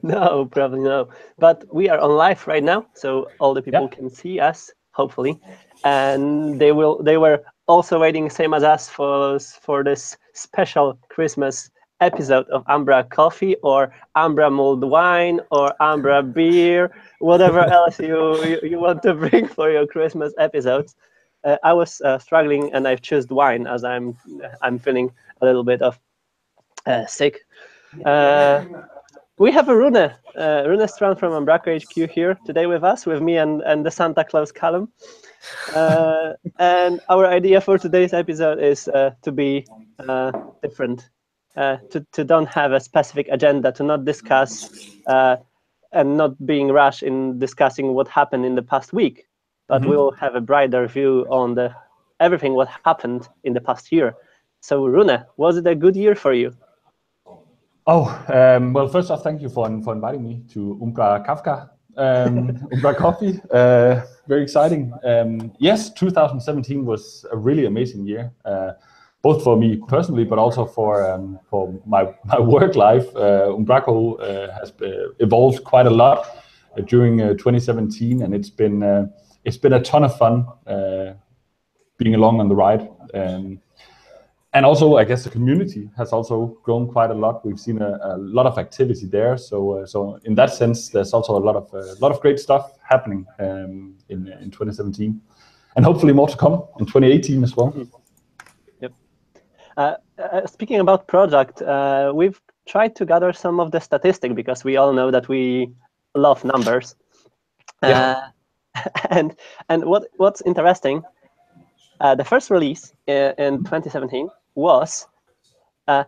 No, probably no. But we are on live right now, so all the people can see us, hopefully, and they were also waiting, same as us, for this special Christmas episode of umbraCoffee or Umbra mulled wine or Umbra beer, whatever else you want to bring for your Christmas episodes. I was struggling, and I've chosen wine as I'm feeling a little bit of sick. We have a Rune Strand from Umbraco HQ here today with us, with me and the Santa Claus Callum. And our idea for today's episode is to be different, to don't have a specific agenda, to not discuss and not being rash in discussing what happened in the past week, but we will have a brighter view on everything what happened in the past year. So Rune, was it a good year for you? Well, first off, thank you for inviting me to umbraCoffee. Very exciting. Yes, 2017 was a really amazing year, both for me personally, but also for my work life. Umbraco has evolved quite a lot during 2017, and it's been a ton of fun being along on the ride. And also, I guess the community has also grown quite a lot. We've seen a lot of activity there. So in that sense, there's also a lot of great stuff happening in 2017, and hopefully more to come in 2018 as well. Yep. Speaking about product, we've tried to gather some of the statistics because we all know that we love numbers. And what's interesting, the first release in 2017 was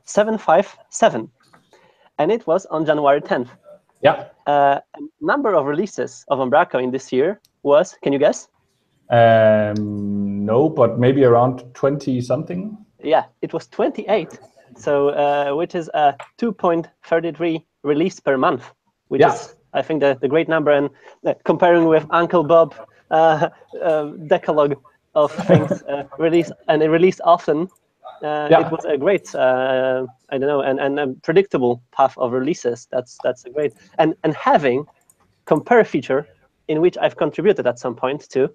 757, and it was on January 10th. Number of releases of Umbraco in this year was, can you guess? No, but maybe around 20 something. Yeah, it was 28. So which is a 2.33 release per month, which is, I think, the great number. And comparing with Uncle Bob decalogue of things released often, it was a great, I don't know, and a predictable path of releases. That's a great, and having compare feature in which I've contributed at some point too.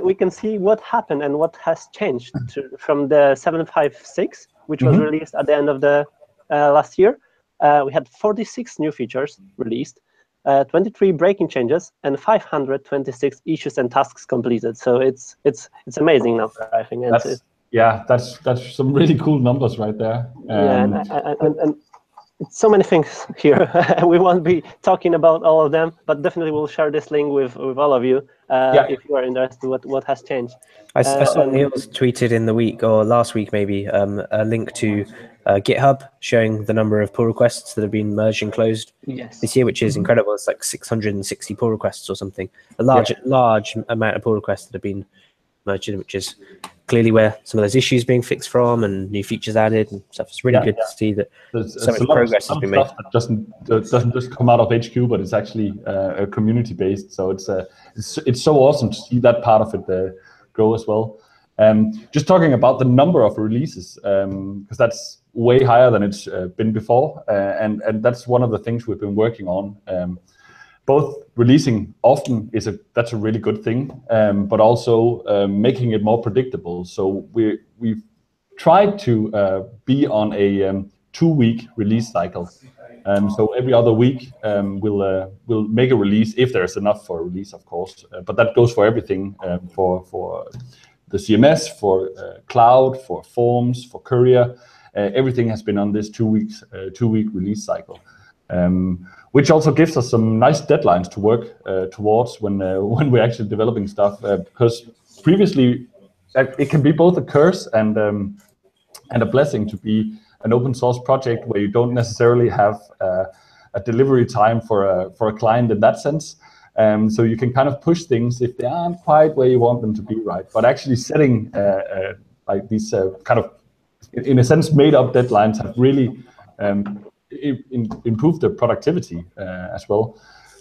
We can see what happened and what has changed from the 756, which was released at the end of the last year. We had 46 new features released, 23 breaking changes, and 526 issues and tasks completed. So it's amazing now, I think. That's some really cool numbers right there. And so many things here. We won't be talking about all of them, but definitely we'll share this link with all of you if you are interested what has changed. I saw Niels tweeted in the week, or last week maybe, a link to GitHub showing the number of pull requests that have been merged and closed this year, which is incredible. It's like 660 pull requests or something. A large amount of pull requests that have been merged in, which is clearly where some of those issues being fixed from and new features added and stuff. It's really good to see that so much progress has been made. That doesn't just come out of HQ, but it's actually community based. So it's so awesome to see that part of it grow as well. Just talking about the number of releases, because that's way higher than it's been before, and that's one of the things we've been working on. Both releasing often that's a really good thing, but also making it more predictable. So we've tried to be on a 2-week release cycle. So every other week we'll make a release if there's enough for a release, of course. But that goes for everything, for the CMS, for cloud, for forms, for courier. Everything has been on this 2-week release cycle. Which also gives us some nice deadlines to work towards when we're actually developing stuff. Because previously, it can be both a curse and a blessing to be an open source project where you don't necessarily have a delivery time for a client in that sense. So you can kind of push things if they aren't quite where you want them to be, right? But actually setting like these kind of, in a sense, made up deadlines have really improve the productivity as well.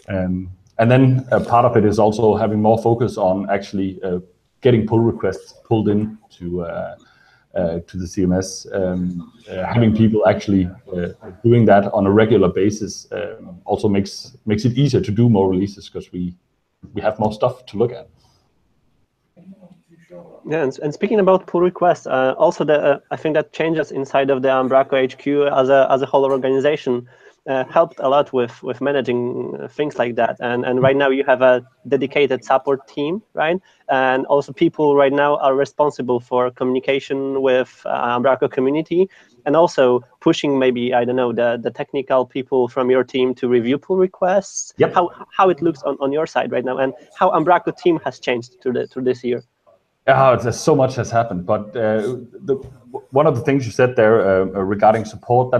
And then part of it is also having more focus on actually getting pull requests pulled in to to the CMS. Having people actually doing that on a regular basis also makes it easier to do more releases, because we have more stuff to look at. Yeah, and speaking about pull requests, also I think that changes inside of the Umbraco HQ as a whole organization helped a lot with managing things like that. And right now you have a dedicated support team, right? And also people right now are responsible for communication with Umbraco community, and also pushing maybe, I don't know, the technical people from your team to review pull requests. Yep. How it looks on your side right now, and how Umbraco team has changed through this year. So much has happened, but one of the things you said there regarding support,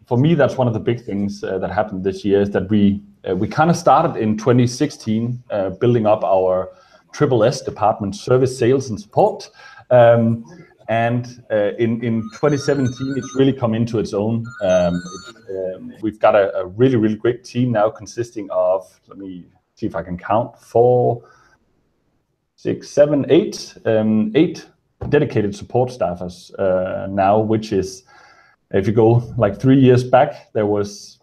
for me, that's one of the big things that happened this year, is that we kind of started in 2016 building up our SSS department, service, sales, and support. And in 2017, it's really come into its own. We've got a really, really great team now, consisting of, let me see if I can count, 4, 6, 7, 8 dedicated support staffers now, which is, if you go like 3 years back, there was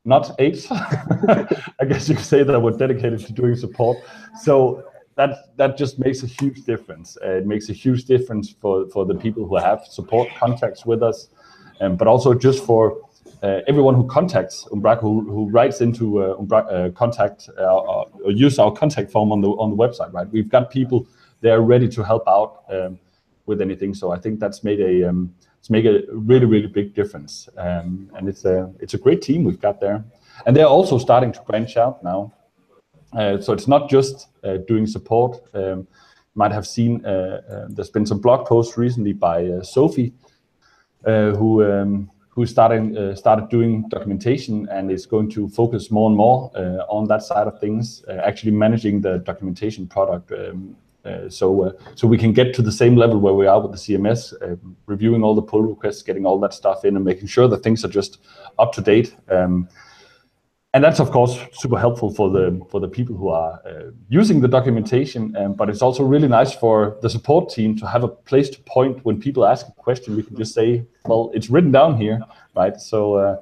not 8. I guess you could say that were dedicated to doing support. So that just makes a huge difference. It makes a huge difference for the people who have support contacts with us, but also just for everyone who contacts Umbraco, who writes into contact or use our contact form on the website. Right, we've got people there ready to help out with anything. So I think that's made a really, really big difference, and it's a great team we've got there, and they're also starting to branch out now. So it's not just doing support. You might have seen there's been some blog posts recently by Sophie, who started doing documentation, and is going to focus more and more on that side of things, actually managing the documentation product. So we can get to the same level where we are with the CMS, reviewing all the pull requests, getting all that stuff in, and making sure that things are just up to date. And that's of course super helpful for the people who are using the documentation. But it's also really nice for the support team to have a place to point when people ask a question. We can just say, well, it's written down here, right? So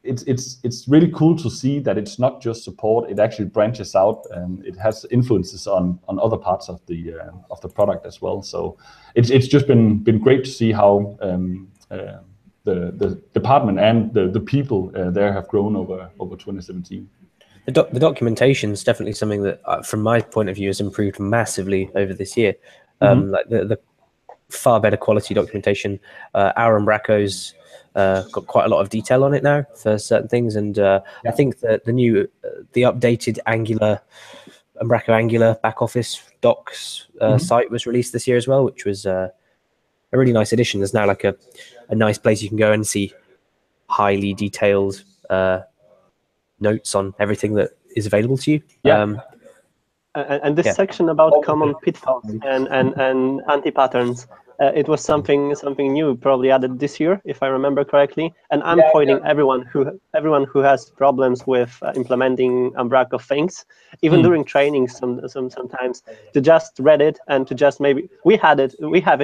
it's really cool to see that it's not just support; it actually branches out, and it has influences on other parts of the product as well. So it's just been great to see how the department and the people there have grown over 2017. The documentation is definitely something that, from my point of view, has improved massively over this year. Like the far better quality documentation. Our Umbraco's got quite a lot of detail on it now for certain things, and I think that the updated Umbraco Angular back office docs site was released this year as well, which was a really nice addition. There's now like a nice place you can go and see highly detailed notes on everything that is available to you. And this section about common pitfalls and anti-patterns, it was something new, probably added this year, if I remember correctly. And I'm pointing everyone who has problems with implementing Umbraco things, even during training sometimes, to just read it and to just maybe we have it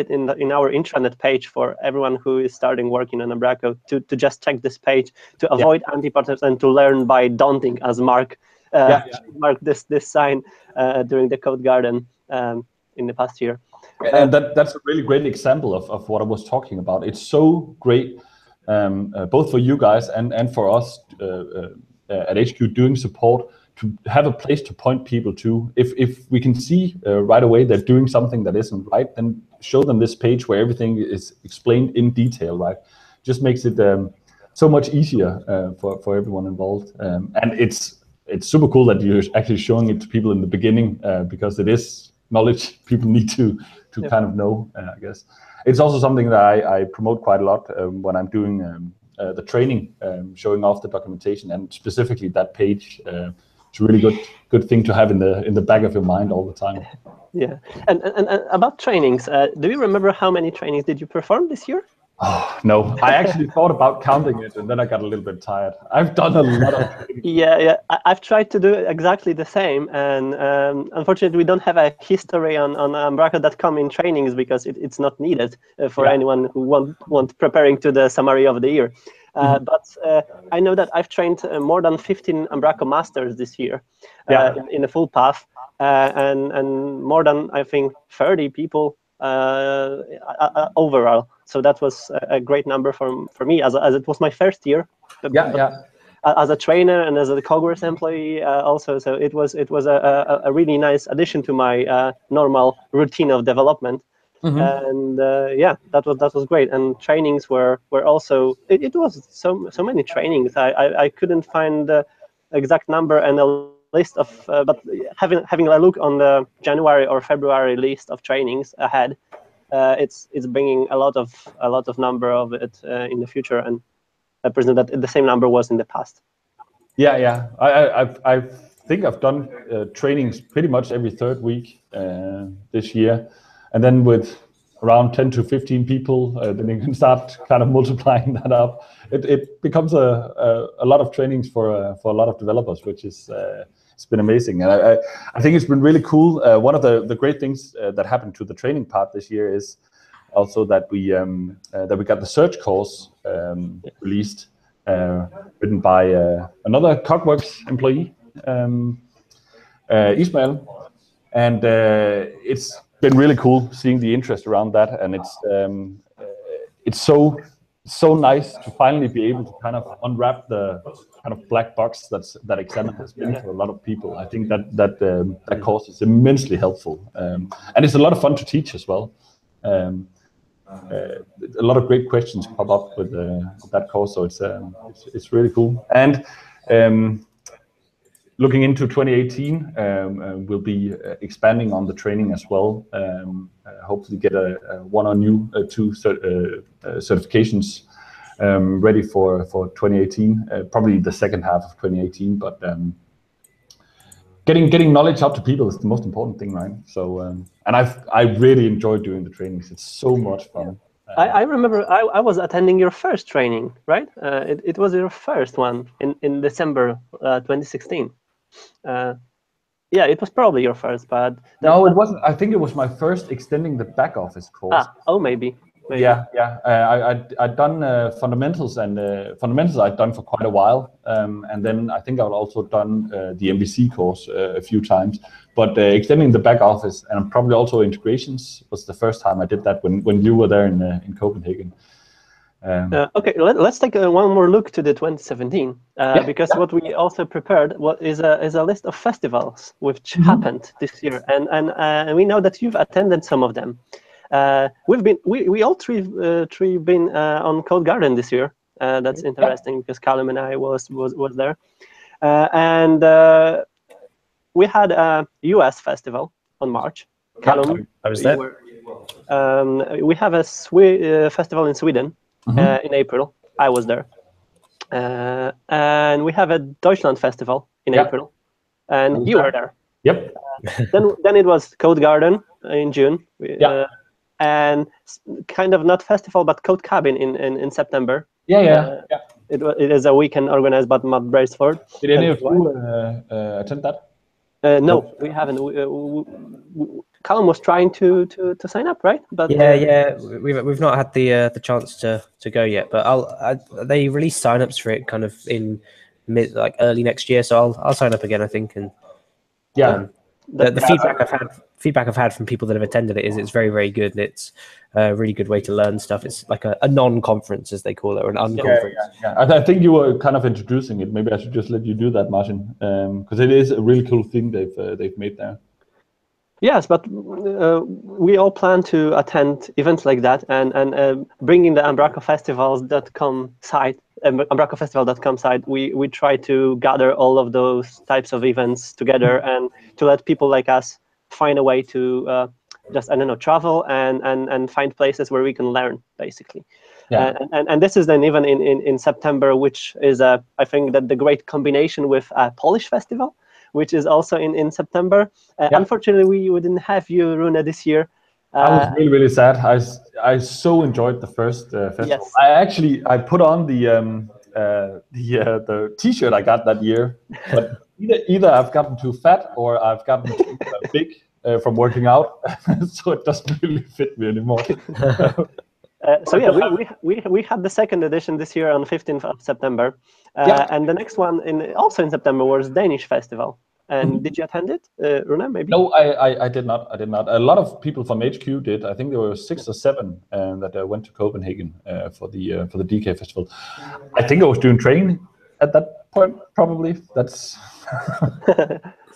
in our intranet page for everyone who is starting working on Umbraco to just check this page to avoid anti-patterns and to learn by daunting, as Mark this sign during the CodeGarden in the past year. And that's a really great example of what I was talking about. It's so great, both for you guys and for us at HQ doing support, to have a place to point people to. If we can see right away they're doing something that isn't right, then show them this page where everything is explained in detail, right? Just makes it so much easier for everyone involved. And it's super cool that you're actually showing it to people in the beginning, because it is knowledge people need to kind of know, I guess. It's also something that I promote quite a lot when I'm doing the training, showing off the documentation, and specifically that page. It's a really good thing to have in the back of your mind all the time. Yeah, and about trainings, do you remember how many trainings did you perform this year? Oh, no, I actually thought about counting it, and then I got a little bit tired. I've done a lot of training. Yeah. I've tried to do exactly the same, and unfortunately, we don't have a history on umbraco.com in trainings because it's not needed for anyone who want preparing to the summary of the year. But I know that I've trained more than 15 Umbraco masters this year in a full path, and more than, I think, 30 people overall. So that was a great number for me, as it was my first year. As a trainer and as a CodeGarden employee also. So it was a really nice addition to my normal routine of development. And that was great. And trainings were also, it was so many trainings. I couldn't find the exact number and a list of, but having a look on the January or February list of trainings ahead, it's bringing a lot of number of it in the future, and I presume that the same number was in the past. I think I've done trainings pretty much every third week this year, and then with around 10 to 15 people, then you can start kind of multiplying that up. It becomes a lot of trainings for a lot of developers, which is it's been amazing. And I think it's been really cool. One of the great things that happened to the training part this year is also that we got the search course released, written by another CogWorks employee, Ismail, and it's been really cool seeing the interest around that, and it's so nice to finally be able to kind of unwrap the kind of black box that exam has been for a lot of people. I think that course is immensely helpful, and it's a lot of fun to teach as well. A lot of great questions pop up with that course, so it's really cool. And looking into 2018, we'll be expanding on the training as well. Hopefully get one or two certifications ready for 2018, probably the second half of 2018. But getting knowledge out to people is the most important thing, right? So and I really enjoyed doing the trainings. It's so much fun. I remember I was attending your first training, right? It was your first one in December 2016. Yeah, it was probably your first, but no, it wasn't. I think it was my first extending the back office course. Maybe. Yeah. I'd done fundamentals, and fundamentals I'd done for quite a while, and then I think I'd also done the MVC course a few times. But extending the back office and probably also integrations was the first time I did that when you were there in Copenhagen. Okay, let's take one more look to the 2017, because what we also prepared is a list of festivals which happened this year, and we know that you've attended some of them. We all three been on CodeGarden this year. That's interesting because Callum and I was there, and we had a US festival on March. Callum, I was there. We have a festival in Sweden. In April, I was there, and we have a Deutschland festival in April, and you were there. Yep. Then it was CodeGarden in June, and kind of not festival, but CodeCabin in September. It is a weekend organized by Matt Braceford. Did any of you attend that? No, we haven't. Callum was trying to sign up, right? But we've not had the chance to go yet. But they release signups for it kind of in early next year, so I'll sign up again, I think. And the feedback I've had from people that have attended it is it's very, very good. And it's a really good way to learn stuff. It's like a non-conference, as they call it, or an unconference. I think you were kind of introducing it. Maybe I should just let you do that, Marcin, because it is a really cool thing they've made there. Yes, but we all plan to attend events like that, and bringing the umbraCoFestivals.com site, umbraCoFestival.com site, we try to gather all of those types of events together and to let people like us find a way to just, I don't know, travel and find places where we can learn, basically. Yeah. And this is then even in September, which is, I think, that the great combination with a Polish festival, which is also in September. Unfortunately, we didn't have you, Rune, this year. I was really sad. I so enjoyed the first festival. Yes. I put on the T-shirt I got that year, but either I've gotten too fat or I've gotten too big from working out, so it doesn't really fit me anymore. So yeah, we had the second edition this year on 15th of September, and the next one also in September was Danish festival. And did you attend it, Rune? Maybe? No, I did not. I did not. A lot of people from HQ did. I think there were 6 or 7 that went to Copenhagen for the DK festival. I think I was doing training at that point. Probably that's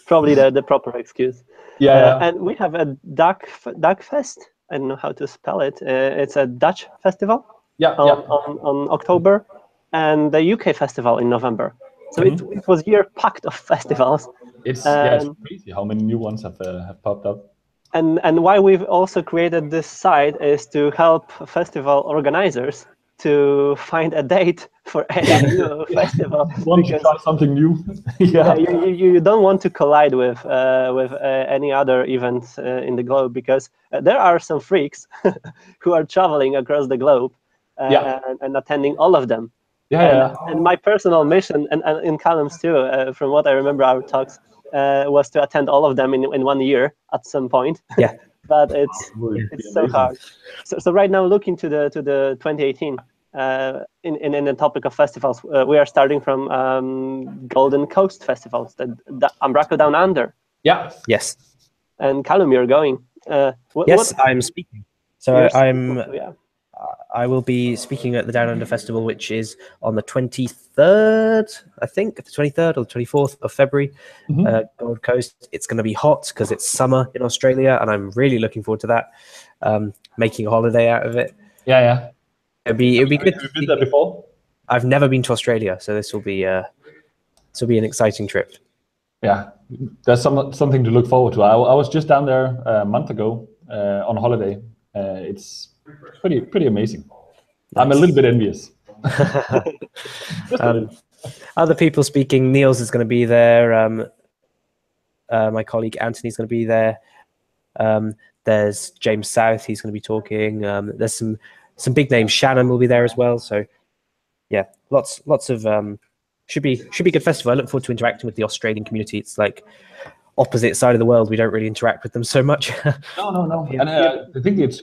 probably the proper excuse. Yeah. And we have a DUUG Fest. I don't know how to spell it. It's a Dutch festival. On October, and the UK festival in November. So it was a year packed of festivals. It's crazy how many new ones have popped up. And why we've also created this site is to help festival organizers to find a date for any new festival. Want to try something new? You don't want to collide with any other events in the globe, because there are some freaks who are traveling across the globe and attending all of them. And my personal mission, and in Callum's too, from what I remember our talks, was to attend all of them in 1 year at some point. But it's so hard. So right now, looking to the 2018, in the topic of festivals, we are starting from Golden Coast festivals, the Umbraco Down Under. Yes. And Callum, you're going. I'm speaking. So I will be speaking at the Down Under Festival, which is on the 23rd, I think, the 23rd or the 24th of February, Gold Coast. It's going to be hot because it's summer in Australia, and I'm really looking forward to that, making a holiday out of it. It'll be good. Have you been there before? I've never been to Australia, so this will be an exciting trip. Yeah, there's something to look forward to. I was just down there a month ago on holiday. It's pretty amazing. Nice. I'm a little bit envious. Other people speaking. Niels is going to be there. My colleague Anthony's going to be there. There's James South. He's going to be talking. There's some big names. Shannon will be there as well. So yeah, lots of should be a good festival. I look forward to interacting with the Australian community. It's like opposite side of the world. We don't really interact with them so much. No. And I think it's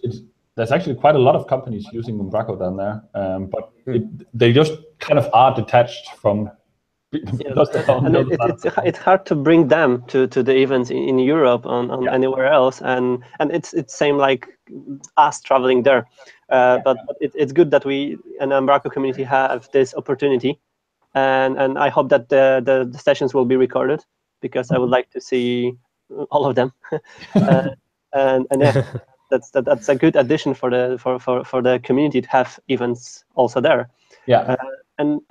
there's actually quite a lot of companies using Umbraco down there, but they just kind of are detached from. It's hard to bring them to the events in Europe on anywhere else, and it's same like us traveling there. But it's good that we and the Umbraco community have this opportunity, and I hope that the sessions will be recorded, because I would like to see all of them, and yeah. That's a good addition for the community to have events also there. And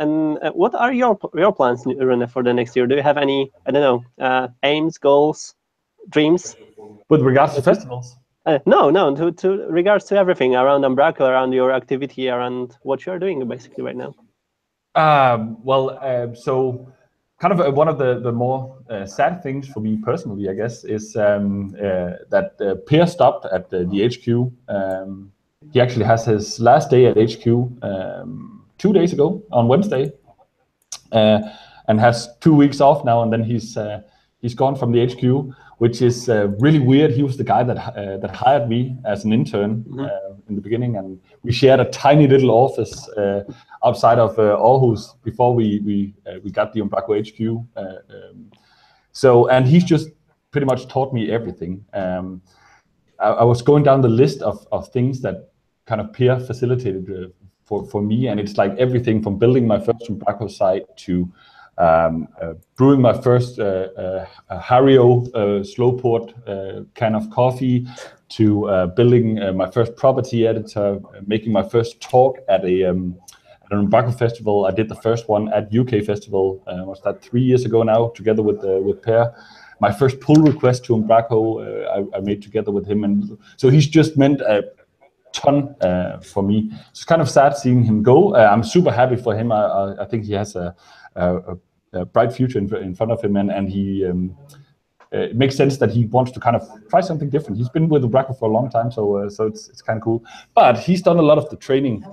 what are your plans, Rune, for the next year? Do you have any, I don't know, aims, goals, dreams? With regards to festivals? No, to regards to everything around Umbraco, around your activity, around what you are doing basically right now. So kind of one of the more sad things for me personally, I guess, is that Per stopped at the HQ. He actually has his last day at HQ 2 days ago on Wednesday, and has 2 weeks off now, and then he's gone from the HQ, which is really weird. He was the guy that hired me as an intern in the beginning, and we shared a tiny little office outside of Aarhus before we got the Umbraco HQ. And he's just pretty much taught me everything. I was going down the list of things that kind of peer facilitated for me, and it's like everything from building my first Umbraco site to brewing my first Hario slow port can of coffee, to building my first property editor, making my first talk at an Umbraco festival. I did the first one at UK festival. Was that 3 years ago now, together with Per. My first pull request to Umbraco I made together with him, and so he's just meant a ton for me. It's kind of sad seeing him go. I'm super happy for him. I think he has a bright future in front of him, and he it makes sense that he wants to kind of try something different. He's been with Umbraco for a long time, so it's kind of cool. But he's done a lot of the training,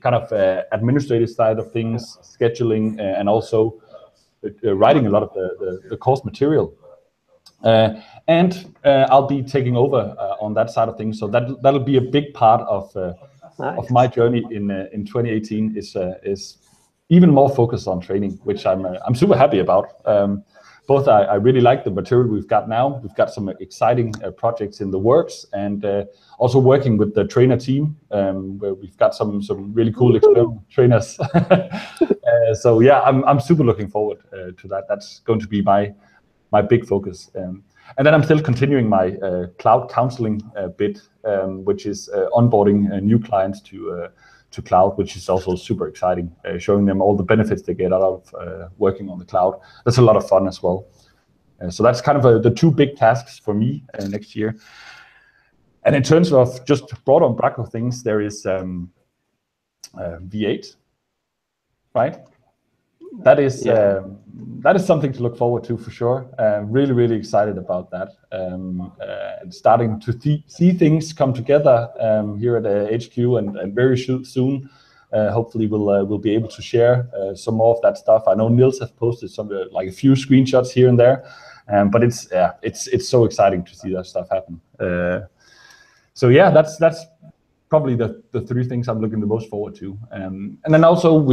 kind of administrative side of things, scheduling, and also writing a lot of the course material. And I'll be taking over on that side of things. So that'll be a big part of my journey in 2018. Is even more focused on training, which I'm super happy about. Both I really like the material we've got now. We've got some exciting projects in the works, and also working with the trainer team, where we've got some really cool external trainers. So yeah, I'm super looking forward to that. That's going to be my big focus. And then I'm still continuing my cloud counseling bit, which is onboarding new clients to cloud, which is also super exciting, showing them all the benefits they get out of working on the cloud. That's a lot of fun as well. So that's kind of the two big tasks for me next year. And in terms of just broad Umbraco things, there is V8, right? That is something to look forward to for sure. Really excited about that. Starting to see things come together here at HQ, and very soon, hopefully we'll be able to share some more of that stuff. I know Nils has posted some like a few screenshots here and there, but it's so exciting to see that stuff happen. So yeah, that's probably the three things I'm looking the most forward to. And then also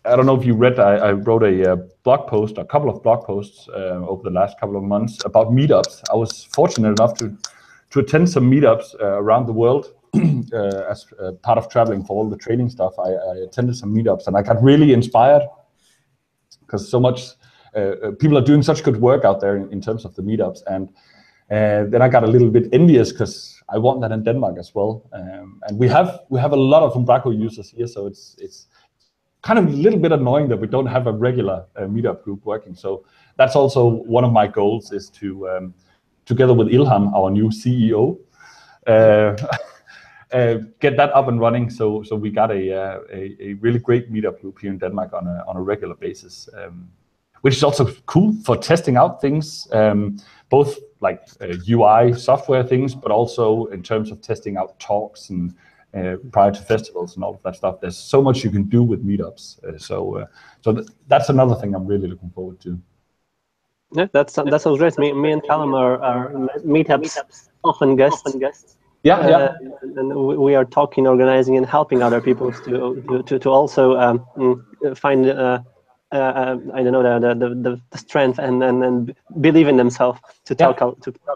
I don't know if you read, I wrote a blog post, a couple of blog posts over the last couple of months about meetups. I was fortunate enough to attend some meetups around the world as part of traveling for all the training stuff. I attended some meetups, and I got really inspired because so much people are doing such good work out there in terms of the meetups. And then I got a little bit envious because I want that in Denmark as well. And we have a lot of Umbraco users here, so it's kind of a little bit annoying that we don't have a regular meetup group working. So that's also one of my goals, is to, together with Ilham, our new CEO, get that up and running. So we got a really great meetup group here in Denmark on a regular basis, which is also cool for testing out things, both like UI software things, but also in terms of testing out talks and prior to festivals and all of that stuff. There's so much you can do with meetups. So that's another thing I'm really looking forward to. Yeah, that sounds great. Me and Callum are meetups often guests. Yeah. And we are talking, organizing, and helping other people to also find I don't know, the strength and believe in themselves to talk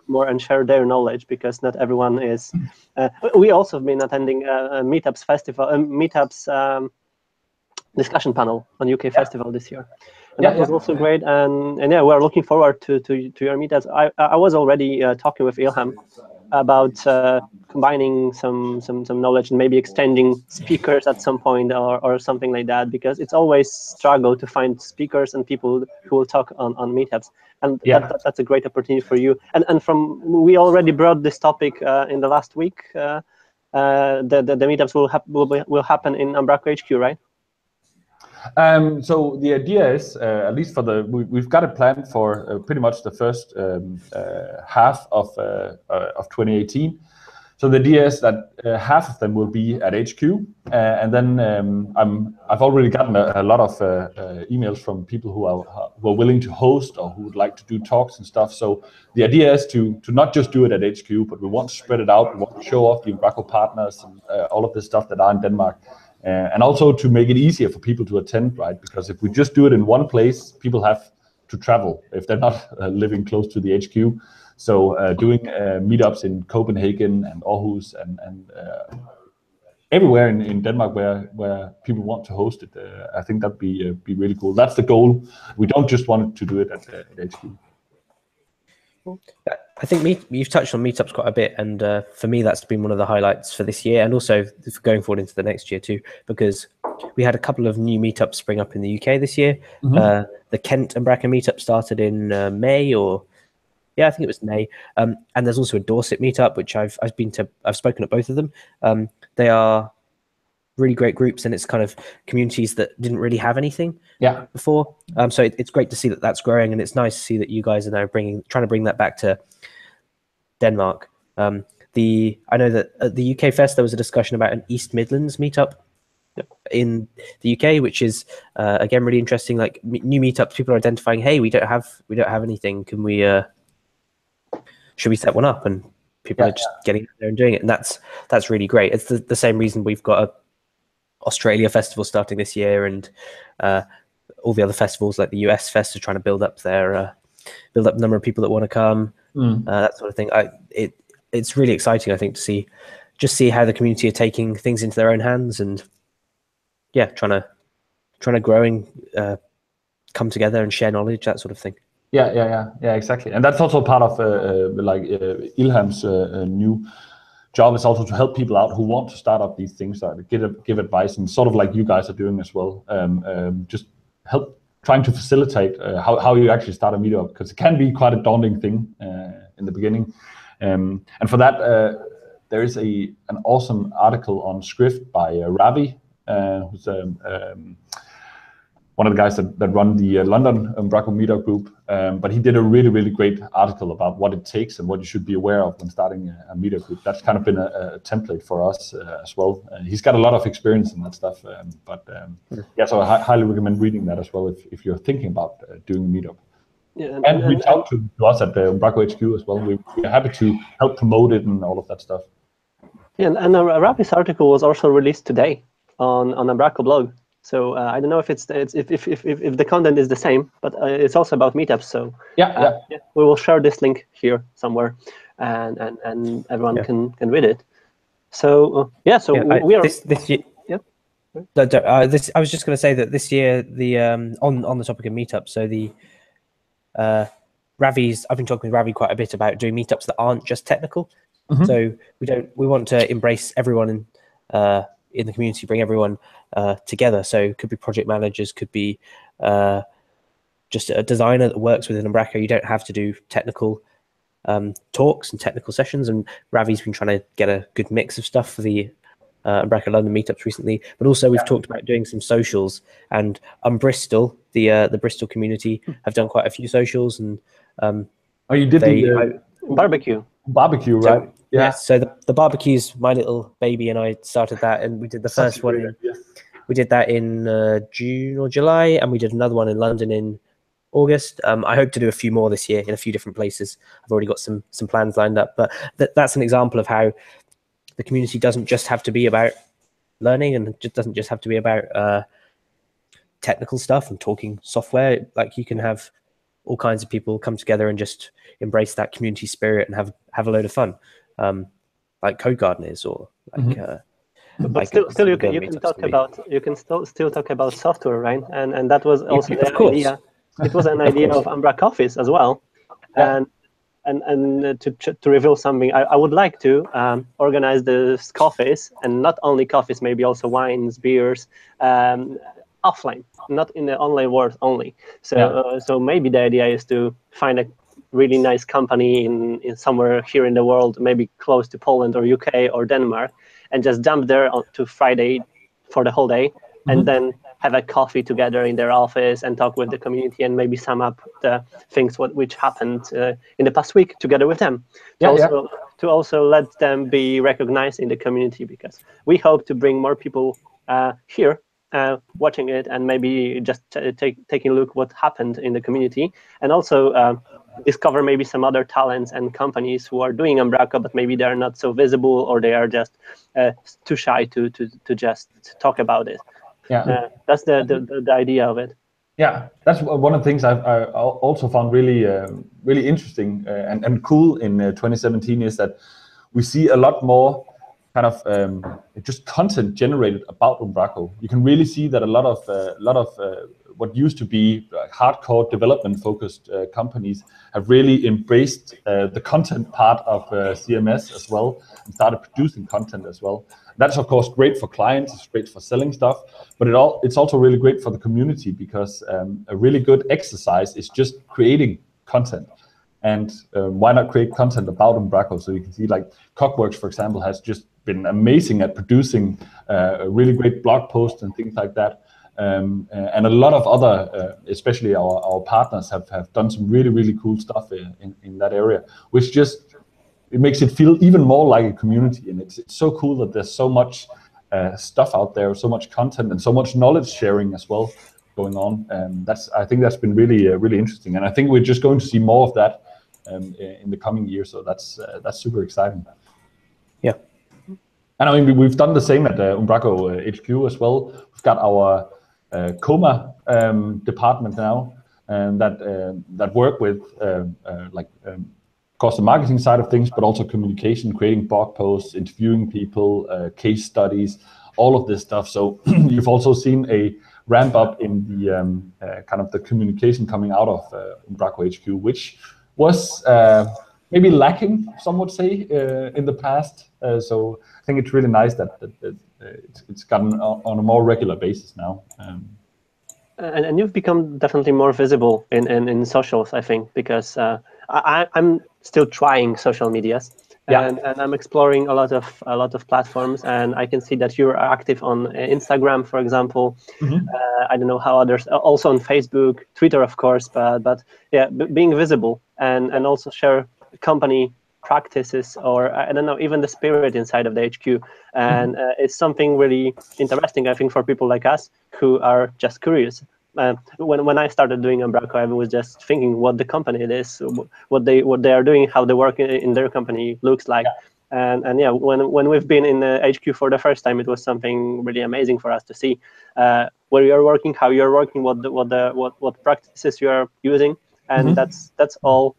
more and share their knowledge, because not everyone is. We also have been attending meetups discussion panel on UK Festival this year, and that was also great. And yeah, we are looking forward to your meetups. I was already talking with Ilham about combining some knowledge and maybe exchanging speakers at some point or something like that, because it's always struggle to find speakers and people who will talk on meetups, and that's a great opportunity for you. And we already brought this topic in the last week. The meetups will happen in Umbraco HQ, right? So the idea is, at least for we've got it planned for pretty much the first half of 2018. So the idea is that half of them will be at HQ, and then I've already gotten a lot of emails from people who are willing to host or who would like to do talks and stuff. So the idea is to not just do it at HQ, but we want to spread it out. We want to show off the Umbraco partners and all of this stuff that are in Denmark. And also to make it easier for people to attend, right? Because if we just do it in one place, people have to travel if they're not living close to the HQ. So doing meetups in Copenhagen and Aarhus and everywhere in Denmark where people want to host it, I think that'd be really cool. That's the goal. We don't just want to do it at HQ. I think you've touched on meetups quite a bit, and for me that's been one of the highlights for this year, and also for going forward into the next year too, because we had a couple of new meetups spring up in the UK this year. The Kent Umbraco meetup started in May, I think it was May, and there's also a Dorset meetup, which I've spoken at both of them. They are really great groups, and it's kind of communities that didn't really have anything before. So it's great to see that that's growing, and it's nice to see that you guys are now trying to bring that back to Denmark. I know that at the UK Fest there was a discussion about an East Midlands meetup in the UK, which is again really interesting. Like new meetups, people are identifying, hey, we don't have anything. Can we? Should we set one up? And people are just getting out there and doing it, and that's really great. It's the same reason we've got a Australia festival starting this year, and all the other festivals like the uSweFest are trying to build up the number of people that want to come, that sort of thing. It's really exciting, I think, to see how the community are taking things into their own hands, and trying to growing, come together and share knowledge, that sort of thing. Yeah, exactly. And that's also part of Ilham's new job, is also to help people out who want to start up these things, give advice, and sort of like you guys are doing as well. Just help trying to facilitate how you actually start a meetup, because it can be quite a daunting thing in the beginning. And for that, there is an awesome article on Scrift by Ravi, who's one of the guys that run the London Umbraco meetup group. But he did a really, really great article about what it takes and what you should be aware of when starting a meetup group. That's kind of been a template for us as well. He's got a lot of experience in that stuff. So I highly recommend reading that as well if you're thinking about doing a meetup. Yeah, and reach out to us at the Umbraco HQ as well. We're happy to help promote it and all of that stuff. Yeah, and Ravi's article was also released today on Umbraco blog. So I don't know if if the content is the same, but it's also about meetups. So we will share this link here somewhere, and everyone can read it. So we are this year. Yeah. I was just going to say that this year on the topic of meetups. So I've been talking with Ravi quite a bit about doing meetups that aren't just technical. Mm-hmm. So we want to embrace everyone in the community, bring everyone together. So it could be project managers, could be just a designer that works within Umbraco. You don't have to do technical talks and technical sessions. And Ravi's been trying to get a good mix of stuff for the Umbraco London meetups recently. But also we've talked about doing some socials, and Bristol, the Bristol community, have done quite a few socials. And you did the barbecue, right? So, yeah. So the barbecue's my little baby, and I started that, and we did the first one. We did that in June or July, and we did another one in London in August. I hope to do a few more this year in a few different places. I've already got some plans lined up, but that's an example of how the community doesn't just have to be about learning, and it doesn't just have to be about technical stuff and talking software. Like, you can have all kinds of people come together and just embrace that community spirit and have a load of fun, like CodeGarden is, or like. But still, you can still talk about software, right? And that was also the idea. It was an idea of umbraCoffee as well. And to reveal something, I would like to organize the coffees, and not only coffees, maybe also wines, beers, offline, not in the online world only. So maybe the idea is to find a really nice company in somewhere here in the world, maybe close to Poland or UK or Denmark, and just jump there to Friday for the whole day, and then have a coffee together in their office and talk with the community, and maybe sum up the things which happened in the past week together with them. To also let them be recognized in the community, because we hope to bring more people here watching it, and maybe just taking a look what happened in the community, and also discover maybe some other talents and companies who are doing Umbraco, but maybe they are not so visible, or they are just too shy to just talk about it. That's the idea of it. Yeah, that's one of the things I also found really interesting and cool in 2017, is that we see a lot more kind of just content generated about Umbraco. You can really see that a lot of what used to be hardcore development-focused companies have really embraced the content part of CMS as well, and started producing content as well. That's of course great for clients, it's great for selling stuff, but it's also really great for the community, because a really good exercise is just creating content. And why not create content about Umbraco? So you can see, like, Cockworks, for example, has just been amazing at producing really great blog posts and things like that. And a lot of other, especially our partners, have done some really cool stuff in that area, which just it makes it feel even more like a community. And it's so cool that there's so much stuff out there, so much content, and so much knowledge sharing as well going on. I think that's been really interesting, and I think we're just going to see more of that in the coming years. So that's super exciting. Yeah. And I mean, we've done the same at Umbraco HQ as well. We've got our Coma department now, and that work with of course the marketing side of things, but also communication, creating blog posts, interviewing people, case studies, all of this stuff. So you've also seen a ramp up in the kind of the communication coming out of Umbraco HQ, which was maybe lacking, some would say, in the past. So I think it's really nice that it's gotten on a more regular basis now. And you've become definitely more visible in socials, I think, because I'm still trying social medias, and I'm exploring a lot of platforms, and I can see that you're active on Instagram, for example. I don't know how others, also on Facebook, Twitter, of course, but yeah, being visible and also share company practices, or I don't know, even the spirit inside of the HQ, and it's something really interesting, I think, for people like us who are just curious. When I started doing Umbraco, I was just thinking what the company is, what they are doing, how the work in their company looks like, and yeah, when we've been in the HQ for the first time, it was something really amazing for us to see where you're working, how you're working, what practices you are using, and that's all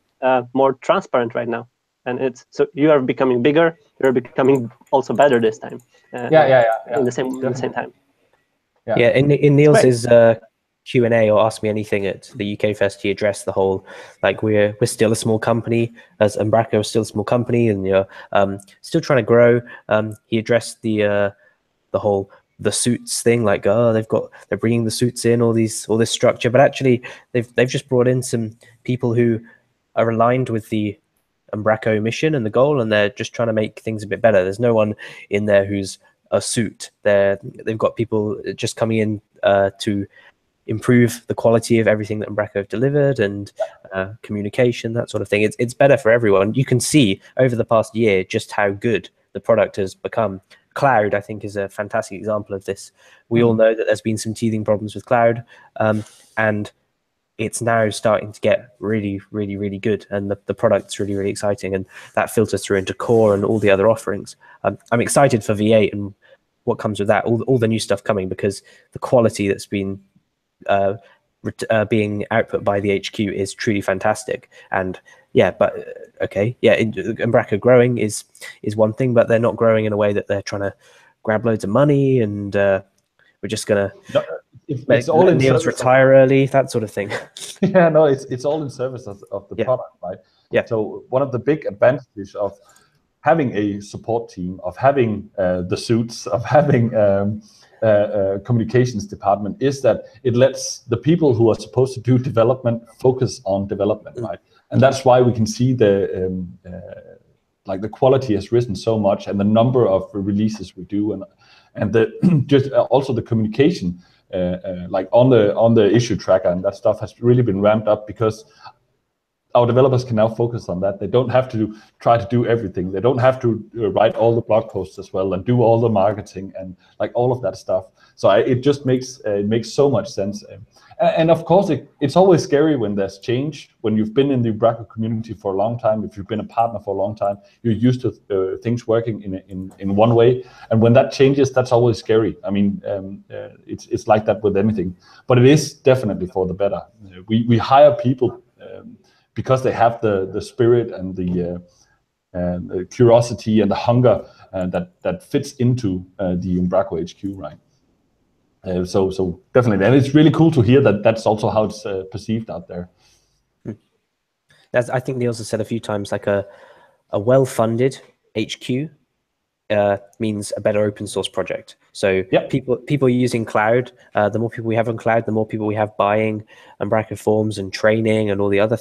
more transparent right now. And so you are becoming bigger, you're becoming also better this time. In the same time. Yeah, in Niels's Q&A or Ask Me Anything at the UK Fest, he addressed the whole, like, we're still a small company, as Umbraco is still a small company, and you're still trying to grow. He addressed the whole suits thing, like, they're bringing the suits in, all this structure, but actually they've just brought in some people who are aligned with the Umbraco mission and the goal, and they're just trying to make things a bit better. There's no one in there who's a suit. They've got people just coming in to improve the quality of everything that Umbraco have delivered, and communication, that sort of thing. It's better for everyone. You can see over the past year just how good the product has become. Cloud, I think, is a fantastic example of this. We all know that there's been some teething problems with Cloud, and it's now starting to get really good, and the product's really exciting, and that filters through into Core and all the other offerings. I'm excited for V8 and what comes with that, all the new stuff coming, because the quality that's been being output by the HQ is truly fantastic. And Umbraco growing is one thing, but they're not growing in a way that they're trying to grab loads of money, and we're just gonna it's all in Niels retire early, that sort of thing. Yeah, no, it's all in service of the product, right? Yeah. So one of the big advantages of having a support team, of having the suits, of having communications department, is that it lets the people who are supposed to do development focus on development, right? And that's why we can see the quality has risen so much, and the number of releases we do, and the just also the communication, like on the issue tracker, and that stuff has really been ramped up, because our developers can now focus on that. They don't have to try to do everything. They don't have to write all the blog posts as well, and do all the marketing and like all of that stuff. So it just makes so much sense. And of course, it's always scary when there's change. When you've been in the Umbraco community for a long time, if you've been a partner for a long time, you're used to things working in one way. And when that changes, that's always scary. I mean, it's like that with anything. But it is definitely for the better. We hire people because they have the spirit and the curiosity and the hunger that fits into the Umbraco HQ, right? So definitely, and it's really cool to hear that that's also how it's perceived out there. I think Niels has said a few times, like a well-funded HQ means a better open source project. So people using Cloud, the more people we have on Cloud, the more people we have buying Umbraco forms and training and all the other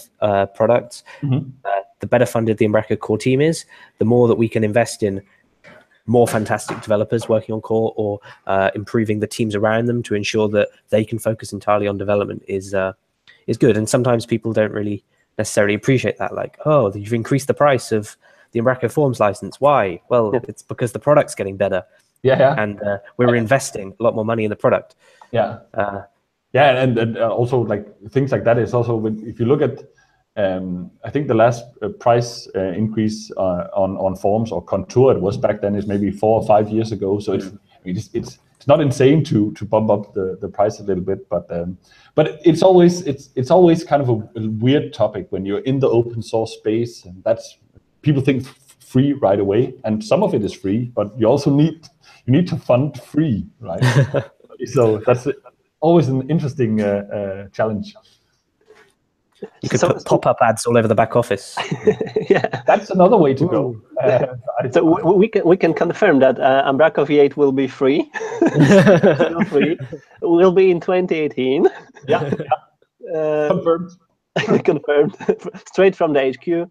products. The better funded the Umbraco core team is, the more that we can invest in more fantastic developers working on core, or improving the teams around them to ensure that they can focus entirely on development is good. And sometimes people don't really necessarily appreciate that. Like, oh, you've increased the price of the Umbraco Forms license. Why? Well, it's because the product's getting better. And we're investing a lot more money in the product. And also like things like that is also, if you look at I think the last price increase on Forms or Contour, it was back then, is maybe 4 or 5 years ago. So it's not insane to bump up the price a little bit, but it's always kind of a weird topic when you're in the open source space, and that's, people think free right away, and some of it is free, but you also need to fund free, right? So that's always an interesting challenge. You could put pop-up ads all over the back office. That's another way to go. So we can confirm that Umbraco V8 will be free. Still free. Will be in 2018. Confirmed. Confirmed. Straight from the HQ.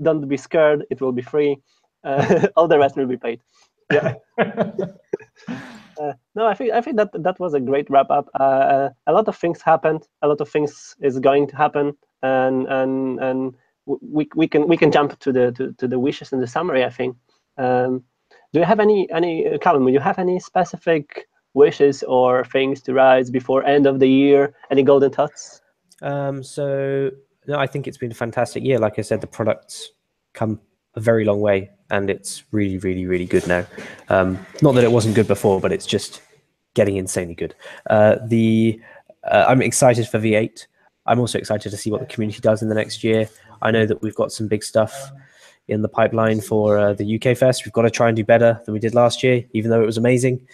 Don't be scared. It will be free. All the rest will be paid. No, I think that was a great wrap up. A lot of things happened. A lot of things is going to happen, and we can jump to the wishes and the summary, I think. Do you have any Callum? Do you have any specific wishes or things to rise before end of the year? Any golden thoughts? So no, I think it's been a fantastic year. Like I said, the product's come a very long way, and it's really, really, really good now. Not that it wasn't good before, but it's just getting insanely good. I'm excited for V8. I'm also excited to see what the community does in the next year. I know that we've got some big stuff in the pipeline for the UKFest. We've got to try and do better than we did last year, even though it was amazing.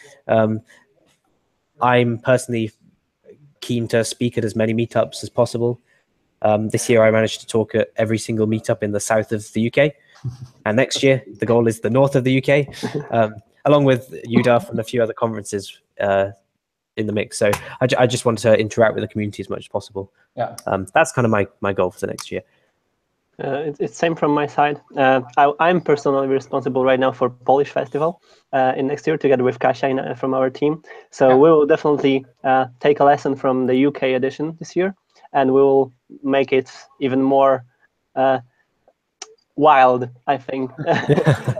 I'm personally keen to speak at as many meetups as possible. This year I managed to talk at every single meetup in the south of the UK. And next year, the goal is the north of the UK, along with UDAF and a few other conferences in the mix. So I just want to interact with the community as much as possible. That's kind of my goal for the next year. It's same from my side. I'm personally responsible right now for Polish Festival in next year, together with Kasia from our team. So we will definitely take a lesson from the UK edition this year, and we will make it even more wild, I think,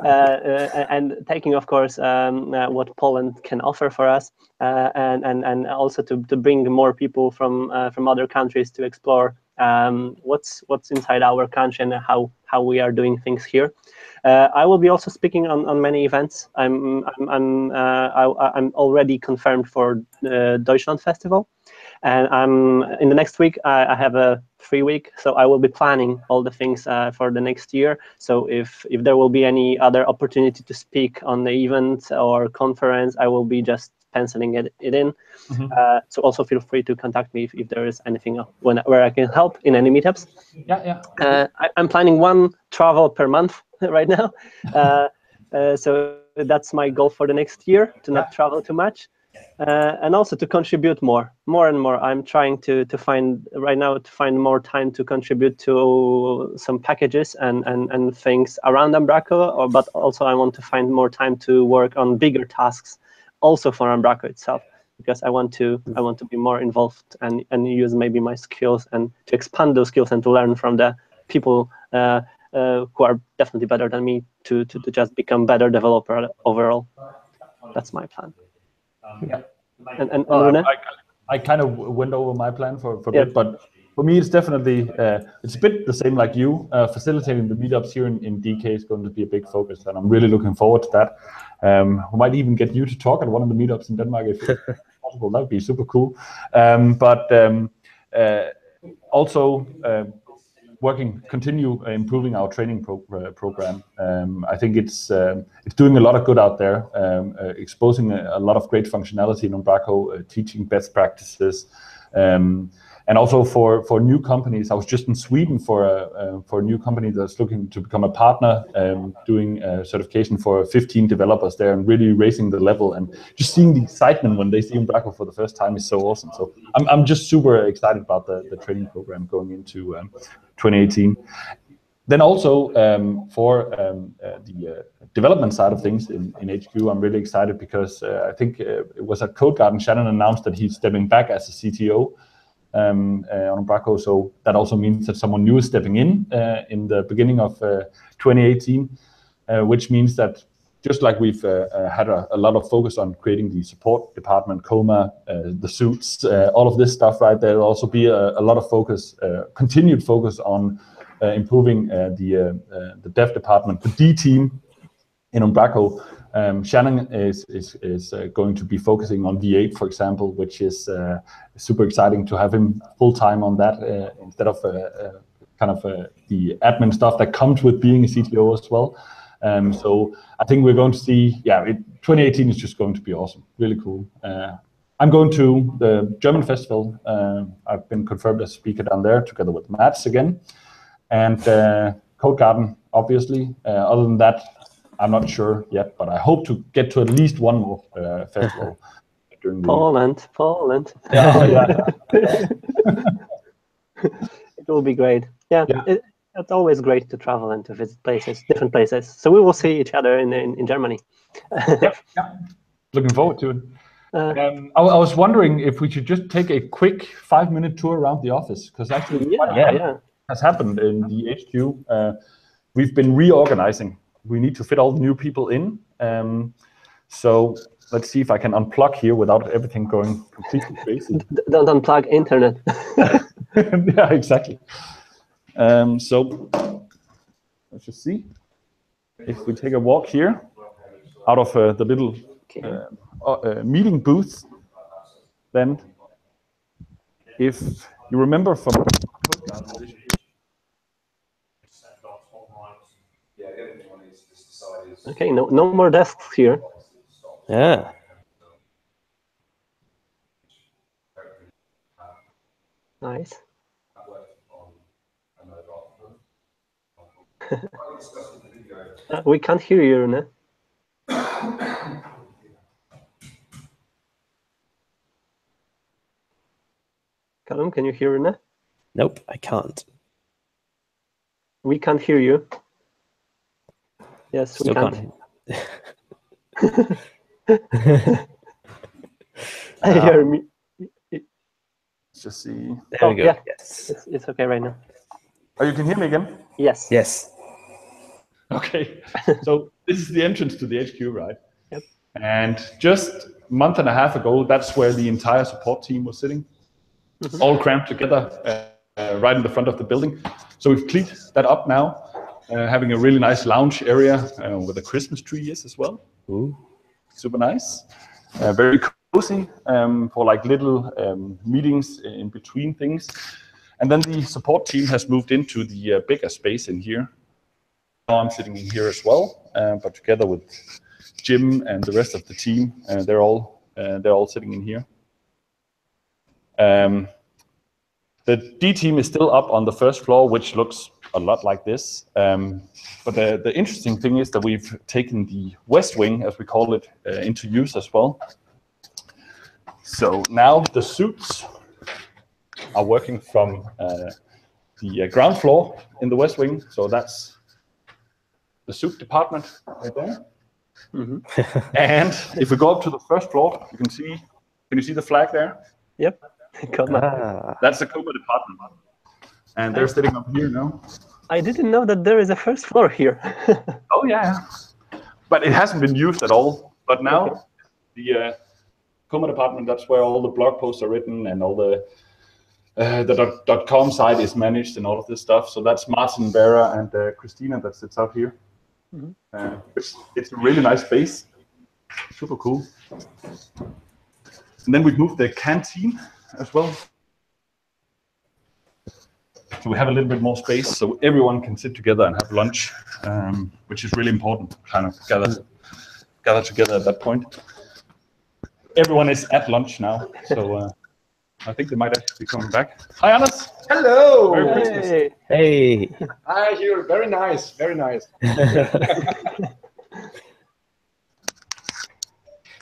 and taking, of course, what Poland can offer for us, and also to bring more people from other countries to explore what's inside our country and how we are doing things here. I will be also speaking on many events. I'm already confirmed for the Deutschland Festival, and in the next week I have a free week, so I will be planning all the things for the next year. So if there will be any other opportunity to speak on the event or conference, I will be just penciling it in. So also feel free to contact me if there is anything where I can help in any meetups. I'm planning 1 travel per month right now. So that's my goal for the next year, to not travel too much. And also to contribute more and more. I'm trying to find more time to contribute to some packages and things around Umbraco, but also I want to find more time to work on bigger tasks also for Umbraco itself, because I want to be more involved and use maybe my skills and to expand those skills and to learn from the people who are definitely better than me to just become better developer overall. That's my plan. And Rune? I kind of went over my plan for a bit, but for me it's definitely it's a bit the same like you. Facilitating the meetups here in DK is going to be a big focus, and I'm really looking forward to that. We might even get you to talk at one of the meetups in Denmark if possible. That would be super cool. Also continue improving our training program. I think it's doing a lot of good out there, exposing a lot of great functionality in Umbraco, teaching best practices, and also for new companies. I was just in Sweden for a new company that's looking to become a partner, doing certification for 15 developers there, and really raising the level, and just seeing the excitement when they see Umbraco for the first time is so awesome. So I'm just super excited about the training program going into 2018. Then also for the development side of things in HQ, I'm really excited because I think it was at CodeGarden, Shannon announced that he's stepping back as a CTO on Umbraco. So that also means that someone new is stepping in the beginning of 2018, which means that just like we've had a lot of focus on creating the support department, Coma, the suits, all of this stuff, right? There'll also be a lot of focus, continued focus on improving the dev department, the D team in Umbraco. Shannon is going to be focusing on V8, for example, which is super exciting to have him full time on that instead of the admin stuff that comes with being a CTO as well. So I think we're going to see, 2018 is just going to be awesome, really cool. I'm going to the German festival. I've been confirmed as speaker down there together with Mats again. And CodeGarden, obviously. Other than that, I'm not sure yet, but I hope to get to at least one more festival during the Poland. Yeah. It will be great. Yeah. It's always great to travel and to visit places, different places. So we will see each other in Germany. Yeah. Looking forward to it. I was wondering if we should just take a quick 5-minute tour around the office, because actually has happened in the HQ. We've been reorganizing. We need to fit all the new people in. So let's see if I can unplug here without everything going completely crazy. Don't unplug internet. Yeah, exactly. So let's just see if we take a walk here out of the little meeting booth. Then, if you remember from okay, no more desks here. Yeah. Nice. We can't hear you, Rune. Callum, can you hear Rune? Nope, I can't. We can't hear you. Yes, Still we can't. I hear me. Let's just see. There we go. Yeah. Yes. It's okay right now. Oh, you can hear me again? Yes. Yes. Okay. So this is the entrance to the HQ, right? Yep. And just a month and a half ago, that's where the entire support team was sitting, all cramped together right in the front of the building. So we've cleaned that up now, having a really nice lounge area where the Christmas tree is as well. Ooh. Super nice. Very cozy for like little meetings in between things. And then the support team has moved into the bigger space in here. Now I'm sitting in here as well, but together with Jim and the rest of the team, they're all sitting in here. The D team is still up on the first floor, which looks a lot like this. But the interesting thing is that we've taken the West Wing, as we call it, into use as well. So now the suits are working from the ground floor in the West Wing. So that's the suit department right there. And if we go up to the first floor, you can you see the flag there? Yep. That's the Coma department. And they're sitting up here now. I didn't know that there is a first floor here. Oh yeah. But it hasn't been used at all. But now the Coma department, that's where all the blog posts are written and all the .com site is managed and all of this stuff. So that's Martin, Vera, and Christina that sits out here. It's a really nice space. Super cool. And then we've moved the canteen as well. So we have a little bit more space so everyone can sit together and have lunch, which is really important to kind of gather together at that point. Everyone is at lunch now, so I think they might actually be coming back. Hi, Anders. Hello. Merry Christmas. Hey. Hi, here. Very nice. Very nice.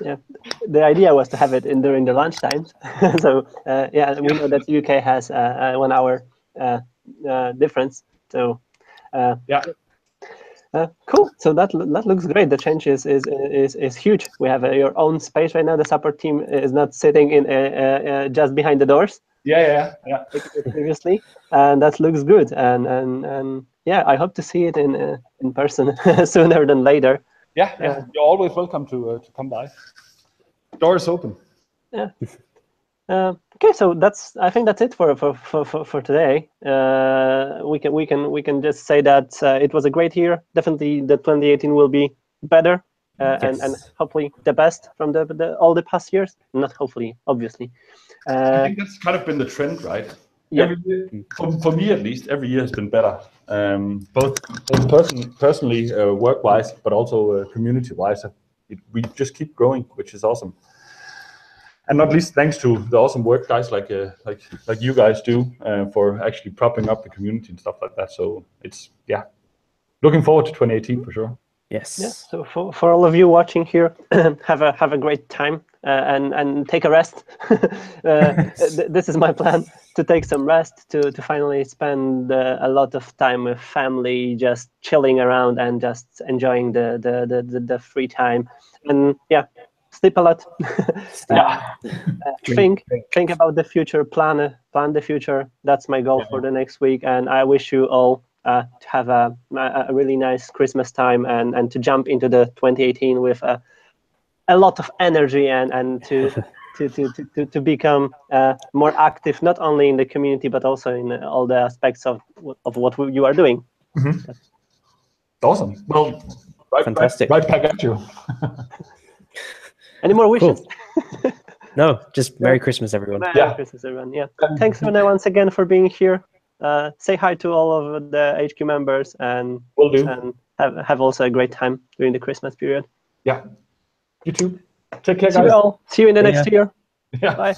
Yeah, the idea was to have it during the lunch times. So we know that UK has 1 hour difference. So Yeah. Cool. So that looks great. The change is huge. We have your own space right now. The support team is not sitting in just behind the doors. Yeah. Previously, and that looks good. And yeah, I hope to see it in person sooner than later. Yeah. You're always welcome to come by. Door is open. Yeah. Okay, so I think that's it for today. We can just say that it was a great year. Definitely, the 2018 will be better and hopefully the best from all the past years. Not hopefully, obviously. I think that's kind of been the trend, right? Yeah. Every year, for me at least, every year has been better. Both personally, work-wise, but also community-wise. We just keep growing, which is awesome. And not least thanks to the awesome work guys like you guys do for actually propping up the community and stuff like that. So it's looking forward to 2018 for sure. Yes. Yeah. So for all of you watching here, have a great time and take a rest. This is my plan, to take some rest, to finally spend a lot of time with family, just chilling around and just enjoying the free time. And yeah. Sleep a lot. Think about the future. Plan the future. That's my goal for the next week. And I wish you all to have a really nice Christmas time and to jump into the 2018 with a lot of energy and to become more active, not only in the community but also in all the aspects of what you are doing. Mm-hmm. Awesome. Well, fantastic. Right back at you. Any more wishes? Cool. No, just Merry Christmas, everyone. Merry Christmas, everyone. Yeah. Thanks, Rune, once again for being here. Say hi to all of the HQ members and will do. And have also a great time during the Christmas period. Yeah. You too. Take care, guys. See you all. See you in the next year. Yeah. Bye.